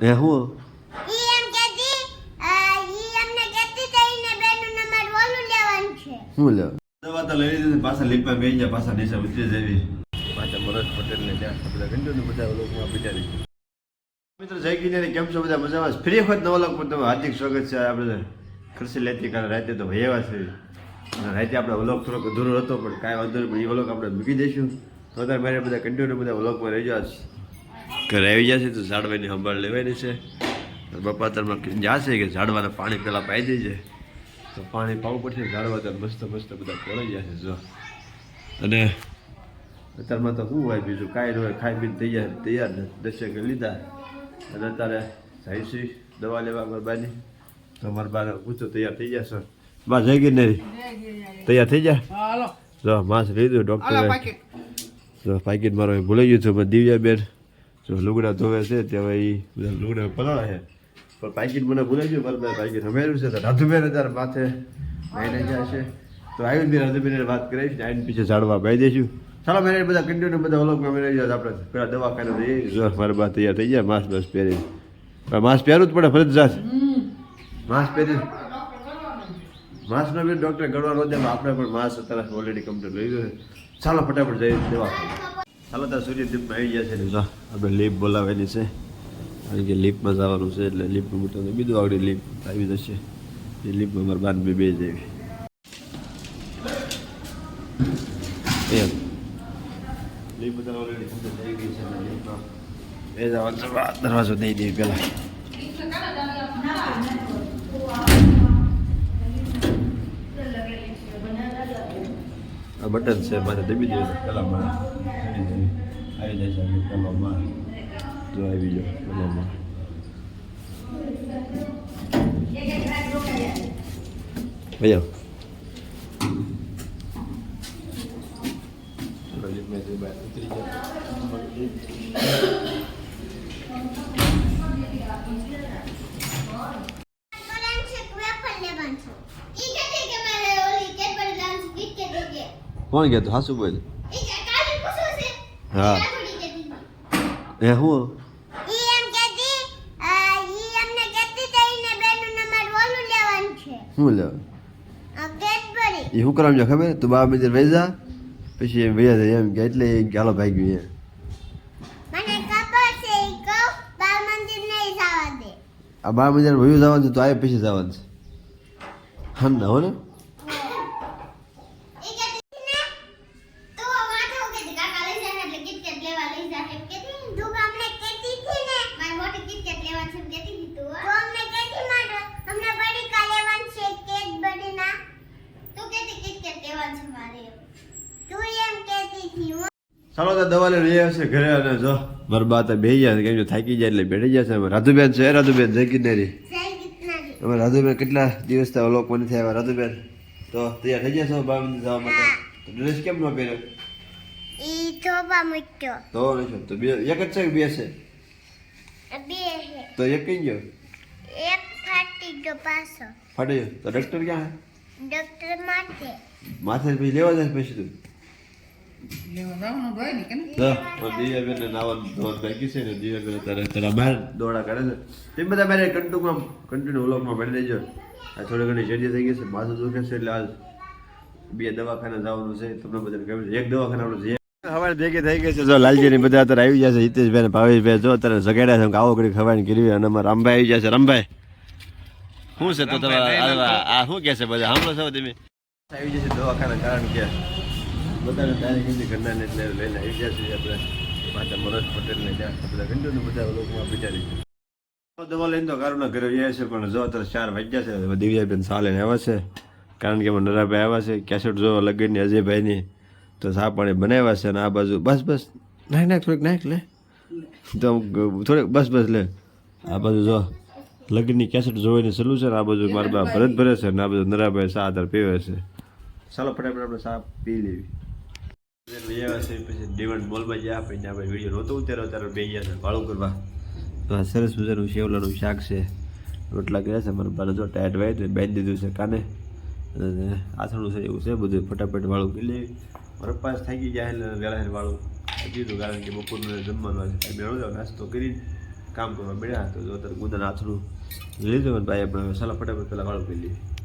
એ હું ઈ એમ કેતી ઈ અમને કેતી તઈ ને બેનું નંબર ઓલું લેવાનું છે. શું લે દવા તો લઈ લીધી પાછા લીપમાં બેસી ગયા પાછા નીચે ઉતરી જવી પાછા મનોજ પટેલ ને ત્યાં બધા ઘંટો બધા લોકોમાં બિચારી મિત્રો જય ગિરનારી કેમ છો બધા મજામાં ફ્રી વખત નવા લોકો તમે હાર્દિક સ્વાગત છે આપણે ખર્ચી લેતી કારણ રાતે તો ભયવા છે રાતે આપણે વ્લોગ થોડોક અધૂરો હતો પણ કાંઈ વાંધો નહીં એ વ્લોગ આપણે મૂકી દઈશું તો અત્યારે મારે બધા કન્ટિન્યુ બધા વ્લોગમાં રહી ગયા છે ઘરે આવી જશે તો ઝાડવાની સંભાળ લેવાની છે પપ્પા અત્યારમાં જશે કે ઝાડવાને પાણી પહેલાં પાઈ દેજે તો પાણી પાવું પડશે ઝાડવા તો મસ્ત મસ્ત બધા કોળાઈ જશે જો અને અત્યારમાં તો શું હોય બીજું કાંઈ ન હોય ખાઈ પીને તૈયાર દર્શક લીધા અને અત્યારે જઈશી દવા લેવા મારા બાની તો મારા બાને પૂછો તૈયાર થઈ જશો બા જઈ ગિરનારી તૈયાર થઈ જાય જો માસ લીધું ડૉક્ટરે જો પાકીટ મારો ભૂલાઈ ગયું છું મેં દિવ્યાબેન જો લુગડા ધોવે છે ત્યાં એ બધા લુગડા પલાળા છે પણ પાકીટ મને ભૂલાઈ ગયું મારા પાકીટ હમેલું છે તો રાધુબેન અત્યારે માથે લઈને જાય છે તો આવીને બી રાધુબેન વાત કરીશ ને આવીને પીછે ઝાડવા બાઈ દઈશું ચાલો મેં બધા કન્ટિન્યુ બધા ઓલોકમાં મેળવી જાય આપણે પેલા દવાખાને જઈએ જો મારા બા તૈયાર થઈ જાય માસ્ક બસ પહેરી માસ્ક પહેરવું જ પડે ફરજિયાત માસ્ક પહેરી માસ્કનો બી ડૉક્ટરે ગળવાનો દે આપણે પણ માસ્ક અત્યારે ઓલરેડી કમ્પ્લીટ લઈ ગયો છે ચાલો ફટાફટ જઈએ દવાખાને ચાલો ત્યાં સૂર્યદીપમાં આવી ગયા છે ને જો આપણે લીપ બોલાવેલી છે કારણ કે લીપમાં જવાનું છે એટલે લીપનું મોટું બીજું આવડી લીપ આવી જશે એ લીપમાં મારા બાન બે જેવી એમ લીપ બધા ઓલરેડી કમ્પ્લીટ થઈ ગઈ છે લીપમાં એ જવાનું છે દરવાજો દઈ દઈએ પહેલાં આ બટન છે મારે દબી દઈએ પહેલાં મારે આવી જાય છે પહેલાંમાં જો આવી જાઓ પહેલાંમાં ભૈયા ઉતરી જાય કોણ ગયા તું હાસુ બોલ હા એ હું શું લેવા એ શું કરવાનું છે ખબર તું બાબા મંદિર વહી જા પછી એમ વૈયા જાય એમ કે એટલે ગાલો ભાઈ ગયું આ બાબા મંદિર વયું જવાનું છે તો આ પછી જવાનું છે હા ના હો ને ચાલો તો દવા લઈને લઈ આવશે ઘરે અને જો મારા બા તો બેસી જાય કેમ કે થાકી જાય એટલે બેઠી જશે રાધુબેન છે રાધુબેન જય ગિરનારી અમે રાધુબેન કેટલા દિવસ થયા લોકો નથી આવ્યા રાધુબેન તો તૈયાર થઈ જશો બા મંદિર જવા માટે ડ્રેસ કેમ ન પહેર્યો તો નહીં તો બે એક જ છે કે બે છે તો એક કઈ ગયો ફાટી ગયો તો ડૉક્ટર ક્યાં માથે પછી લેવા જાય પછી તું દિવ્યાબેન નાવાનું ધોવાનું બાકી છે ને દિવ્યાબેન તારા બહાર દોડા કરે છે તે બધા મારે કન્ટિન્યુ વ્લોગમાં ભણી દેજો આ થોડી ઘણી જલ્દી થઈ ગઈ છે માથું દુખે છે એટલે આજ બે દવાખાને જવાનું છે તમને બધાને કહ્યું છે એક દવાખાને આપણું જે સવારે ભેગી થઈ ગઈ છે જો લાલજી ની બધા અત્યારે આવી જશે હિતેશભાઈ ભાવેશભાઈ જો અત્યારે જગાડ્યા છે આવો ઘડી ખવાની કરવી અને અમારા રામભાઈ આવી જશે રામભાઈ શું છે તો તમારા આ શું કહે છે બધા સાંભળો છો તમે આવી જશે દવાખાને કારણ કે બધાને તારીખ ઘરનાને એટલે લઈને આવી ગયા છીએ આપણે પાછા મનોજ પટેલને ત્યાં બધા ઘંટોને બધા લોકોમાં બિચારી દવા લઈને તો કારુના ઘરે આવ્યા છે પણ જો અત્યારે 4 વાગ્યા છે દિવ્યાબેન સાલે આવ્યા છે કારણ કે નરાભાઈ આવ્યા છે કેસેટ જો લગનની અજયભાઈની તો સા પાણી બનાવ્યા છે અને આ બાજુ બસ નાખ થોડીક નાખ લે તો થોડીક બસ લે આ બાજુ જો લગ્નની કેસેટ જોવાની સલું છે ને આ બાજુ મારા બા ભરત ભરે છે ને આ બાજુ નરાભાઈ સા આધાર પીવે છે ચાલો ફટાફટ આપણે સા પી લેવી પછી ડિમાન્ડ મોલમાં ગયા પછી આપણે વિડીયો નહોતો ઉતાર્યો ત્યારે બે ગયા છે ભાડું કરવા તો આ સરસ મજાનું શેવલાનું શાક છે રોટલા કર્યા છે મારા બાને જો ટાયર વાય બાંધી દીધું છે કાને આથણું છે એવું છે બધું ફટાફટ વાળું પી લેવી મારા પાસ થાકી જાય એટલે વહેલા વાળું કીધું કારણ કે બપોરનું જમવાનું મેળવો નાસ્તો કરી કામ કરવા મળ્યા તો જો અત્યારે ગુંદાના હાથનું લીધું ને ભાઈ આપણે સલા ફટાફટ પહેલાં વાળું કરી લઈએ